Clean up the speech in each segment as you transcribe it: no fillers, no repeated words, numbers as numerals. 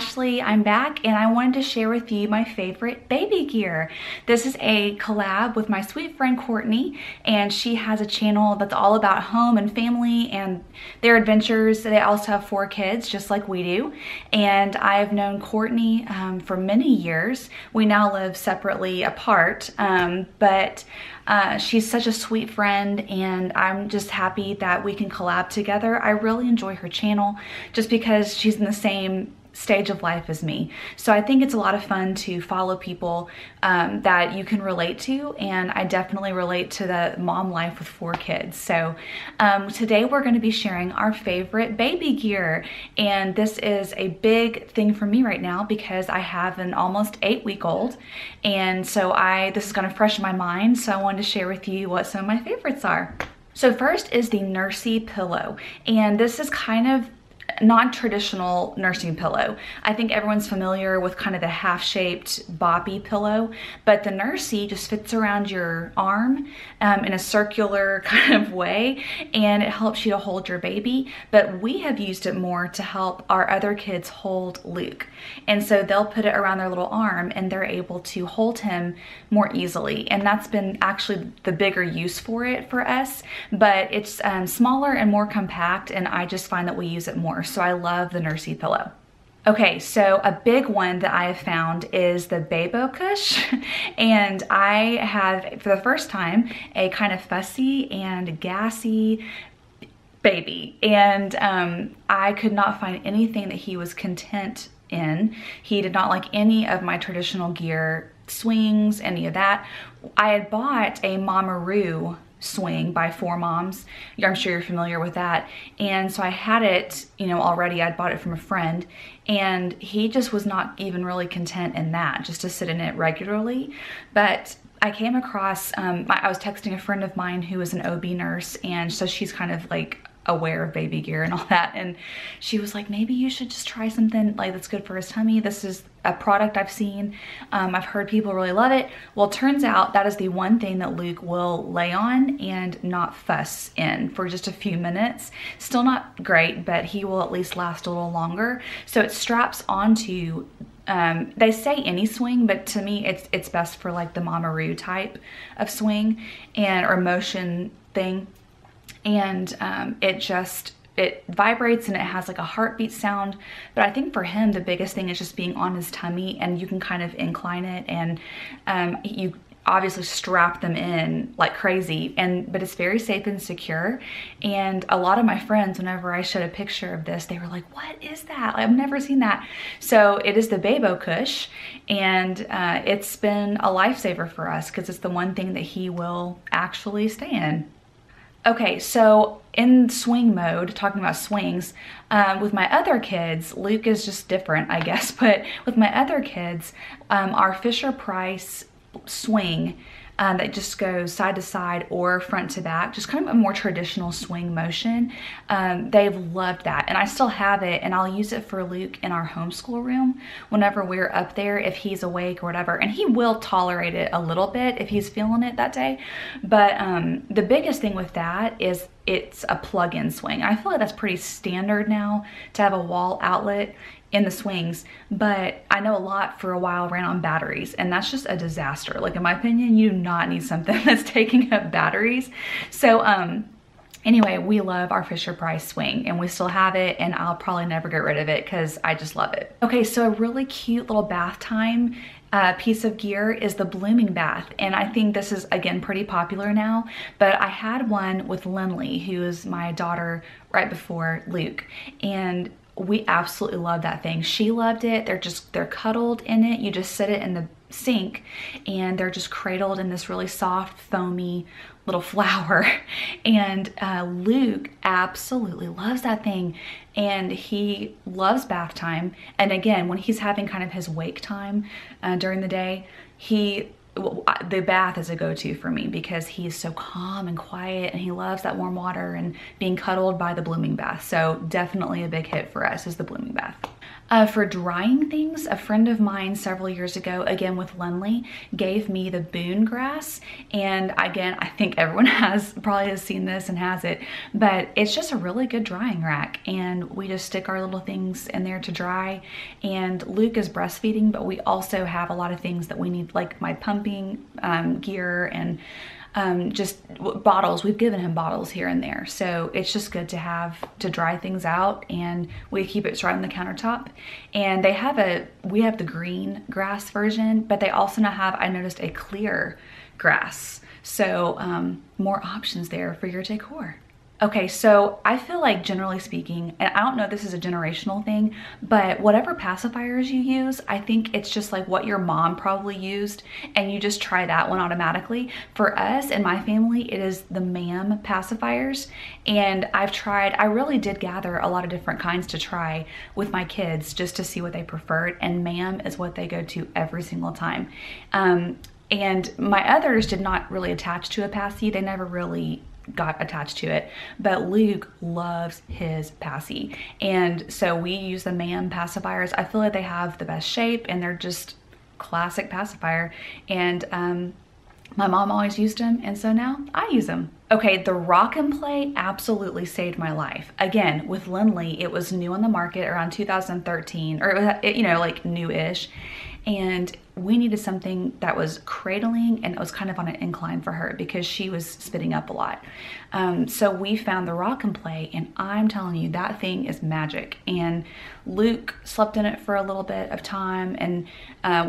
Ashley. I'm back and I wanted to share with you my favorite baby gear. This is a collab with my sweet friend Courtney, and she has a channel that's all about home and family and their adventures. They also have 4 kids just like we do, and I've known Courtney for many years. We now live separately apart, but she's such a sweet friend, and I'm just happy that we can collab together. I really enjoy her channel just because she's in the same stage of life as me. So I think it's a lot of fun to follow people that you can relate to, and I definitely relate to the mom life with 4 kids. So today we're going to be sharing our favorite baby gear, and this is a big thing for me right now because I have an almost 8-week-old, and so this is going to freshen my mind, so I wanted to share with you what some of my favorites are. So first is the Nursey pillow, and this is kind of non-traditional nursing pillow. I think everyone's familiar with kind of the half-shaped boppy pillow, but the Nursey just fits around your arm in a circular kind of way, and it helps you to hold your baby. But we have used it more to help our other kids hold Luke, and so they'll put it around their little arm and they're able to hold him more easily, and that's been actually the bigger use for it for us. But it's smaller and more compact, and I just find that we use it more. So I love the Nursey pillow. Okay, so a big one that I have found is the Bebo cush, and I have, for the first time, a kind of fussy and gassy baby, and I could not find anything that he was content in. He did not like any of my traditional gear, swings, any of that. I had bought a Mamaroo swing by 4 Moms. I'm sure you're familiar with that. And so I had it, you know, already. I'd bought it from a friend, and he just was not even really content in that, just to sit in it regularly. But I came across, I was texting a friend of mine who is an OB nurse, and so she's kind of like aware of baby gear and all that, and she was like, maybe you should just try something like that's good for his tummy. This is a product I've seen. I've heard people really love it. Well, it turns out that is the one thing that Luke will lay on and not fuss in for just a few minutes. Still not great, but he will at least last a little longer. So it straps onto, they say any swing, but to me it's best for like the Mamaroo type of swing or motion thing. And it vibrates and it has like a heartbeat sound. But I think for him, the biggest thing is just being on his tummy, and you can kind of incline it, and you obviously strap them in like crazy, but it's very safe and secure. And a lot of my friends, whenever I showed a picture of this, they were like, what is that? I've never seen that. So it is the Bebo cush, and it's been a lifesaver for us because it's the one thing that he will actually stay in. Okay, so in swing mode, talking about swings, with my other kids, Luke is just different, I guess, but with my other kids, our Fisher-Price swing that just goes side to side or front to back, just kind of a more traditional swing motion. They've loved that, and I still have it, and I'll use it for Luke in our homeschool room whenever we're up there, if he's awake or whatever, and he will tolerate it a little bit if he's feeling it that day. But the biggest thing with that is it's a plug-in swing. I feel like that's pretty standard now to have a wall outlet in the swings, but I know a lot for a while ran on batteries, and that's just a disaster. Like, in my opinion, you do not need something that's taking up batteries. So anyway, we love our Fisher-Price swing, and we still have it, and I'll probably never get rid of it because I just love it. Okay, so a really cute little bath time piece of gear is the Bloomin bath, and I think this is, again, pretty popular now, but I had one with Lindley, who is my daughter right before Luke, and we absolutely love that thing. She loved it. They're cuddled in it. You just sit it in the sink, and they're just cradled in this really soft, foamy little flower. And Luke absolutely loves that thing, and he loves bath time. And again, when he's having kind of his wake time during the day, the bath is a go-to for me because he's so calm and quiet, and he loves that warm water and being cuddled by the Bloomin bath. So definitely a big hit for us is the Bloomin bath. For drying things, a friend of mine several years ago, again with Lindley, gave me the Boone grass. And again, I think everyone probably has seen this and has it, but it's just a really good drying rack. And we just stick our little things in there to dry. And Luke is breastfeeding, but we also have a lot of things that we need, like my pumping gear and just bottles. We've given him bottles here and there, so it's just good to have to dry things out, and we keep it right on the countertop. And we have the green grass version, but they also now have, I noticed, a clear grass, so more options there for your decor. Okay, so I feel like generally speaking, and I don't know if this is a generational thing, but whatever pacifiers you use, I think it's just like what your mom probably used, and you just try that one automatically. For us and my family, it is the ma'am pacifiers, and I really did gather a lot of different kinds to try with my kids just to see what they preferred, and ma'am is what they go to every single time. And my others did not really attach to a passy. They never really got attached to it, but Luke loves his passy, and so we use the ma'am pacifiers. I feel like they have the best shape, and they're just classic pacifier, and my mom always used them, and so now I use them. Okay, the Rock and Play absolutely saved my life. Again, with Lindley, it was new on the market around 2013, or it was, like new-ish, and we needed something that was cradling and it was kind of on an incline for her because she was spitting up a lot. So we found the Rock and Play, and I'm telling you, that thing is magic. And Luke slept in it for a little bit of time, and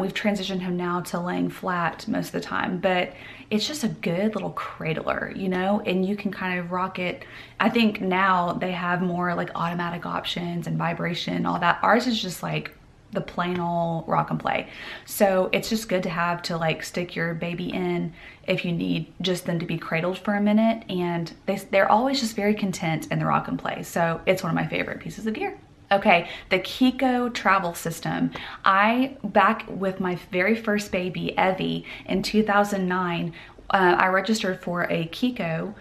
we've transitioned him now to laying flat most of the time, but it's just a good little cradler, you know, and you can kind of rock it. I think now they have more like automatic options and vibration, all that. Ours is just like the plain old Rock and Play. So it's just good to have to like stick your baby in if you need just them to be cradled for a minute. And they're always just very content in the Rock and Play. So it's one of my favorite pieces of gear. Okay, the Kiko travel system. Back with my very first baby, Evie, in 2009, I registered for a Kiko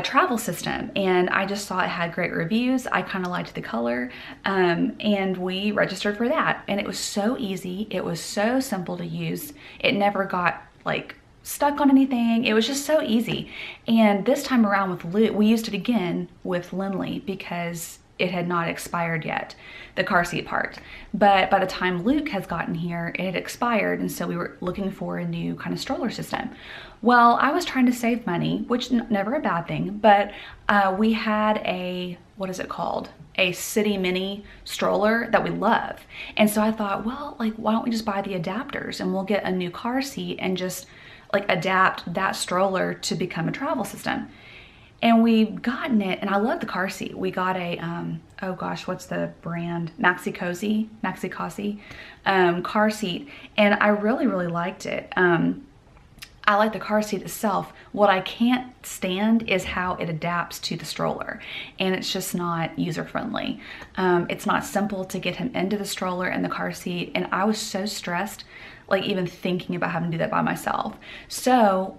travel system, and I just saw it had great reviews. I kind of liked the color, and we registered for that, and it was so easy. It was so simple to use. It never got like stuck on anything. It was just so easy. And this time around with Luke, we used it again with Lindley because it had not expired yet, the car seat part. But by the time Luke has gotten here, it had expired, and so we were looking for a new kind of stroller system. Well, I was trying to save money, which never a bad thing, but we had what is it called? A City Mini stroller that we love. And so I thought, well, like, why don't we just buy the adapters and we'll get a new car seat and just like adapt that stroller to become a travel system. And we've gotten it, and I love the car seat. We got a, oh gosh, what's the brand? Maxi Cosi car seat, and I really, really liked it. I like the car seat itself. What I can't stand is how it adapts to the stroller, and it's just not user-friendly. It's not simple to get him into the stroller and the car seat, and I was so stressed, like even thinking about having to do that by myself. So,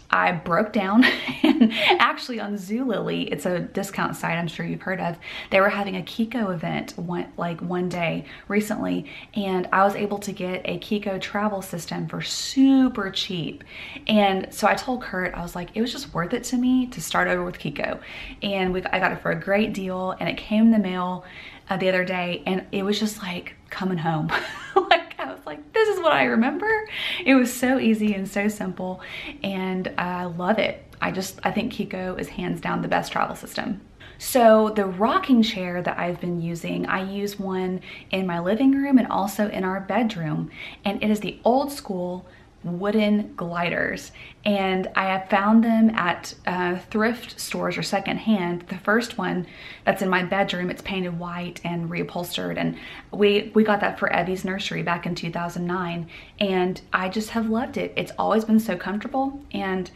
I broke down, and actually on Zulily, it's a discount site I'm sure you've heard of, they were having a Kiko event one day recently, and I was able to get a Kiko travel system for super cheap. And so I told Kurt, I was like, it was just worth it to me to start over with Kiko. And I got it for a great deal, and it came in the mail the other day, and it was just like coming home. Like, I was like, this is what I remember. It was so easy and so simple, and I love it. I think Kiko is hands down the best travel system. So the rocking chair that I've been using, I use one in my living room and also in our bedroom, and it is the old school wooden gliders, and I have found them at thrift stores or secondhand. The first one that's in my bedroom, it's painted white and reupholstered, and we got that for Evie's nursery back in 2009, and I just have loved it. It's always been so comfortable, and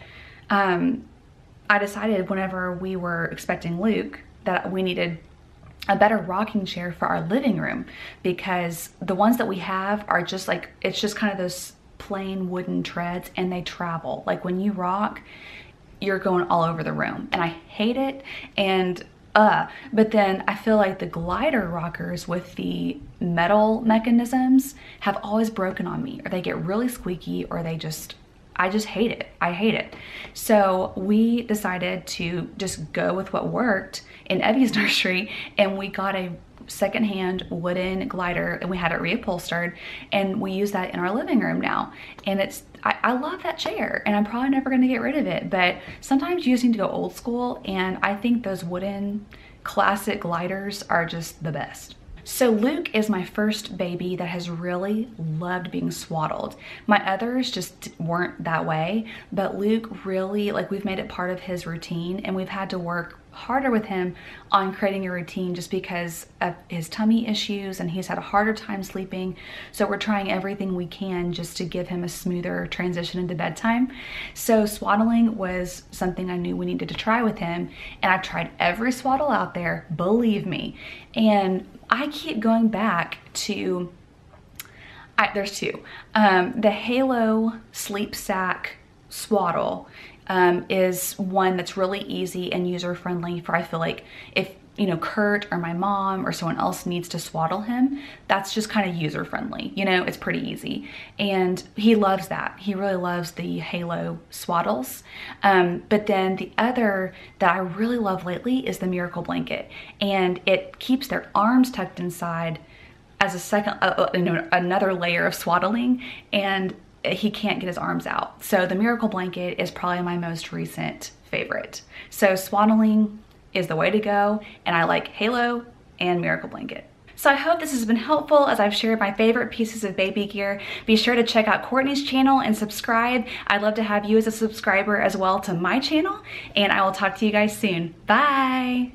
I decided whenever we were expecting Luke that we needed a better rocking chair for our living room, because the ones that we have are just like, it's just kind of those plain wooden treads, and they travel. Like when you rock, you're going all over the room, and I hate it. And But then I feel like the glider rockers with the metal mechanisms have always broken on me, or they get really squeaky, or I just hate it. I hate it. So we decided to just go with what worked in Evie's nursery, and we got a secondhand wooden glider and we had it reupholstered, and we use that in our living room now. And I love that chair, and I'm probably never gonna get rid of it, but sometimes you just need to go old school, and I think those wooden classic gliders are just the best. So Luke is my first baby that has really loved being swaddled. My others just weren't that way, but Luke really, like, we've made it part of his routine, and we've had to work harder with him on creating a routine just because of his tummy issues, and he's had a harder time sleeping. So we're trying everything we can just to give him a smoother transition into bedtime. So swaddling was something I knew we needed to try with him, and I've tried every swaddle out there, believe me. And I keep going back to, there's two. The Halo Sleep Sack Swaddle is one that's really easy and user-friendly for, I feel like, if, you know, Kurt or my mom or someone else needs to swaddle him, that's just kind of user-friendly. You know, it's pretty easy. And he loves that. He really loves the Halo swaddles. But then the other that I really love lately is the Miracle Blanket. And it keeps their arms tucked inside as a second, another layer of swaddling, and he can't get his arms out. So the Miracle Blanket is probably my most recent favorite. So swaddling is the way to go, and I like Halo and Miracle Blanket. So I hope this has been helpful as I've shared my favorite pieces of baby gear. Be sure to check out Courtney's channel and subscribe. I'd love to have you as a subscriber as well to my channel, and I will talk to you guys soon. Bye.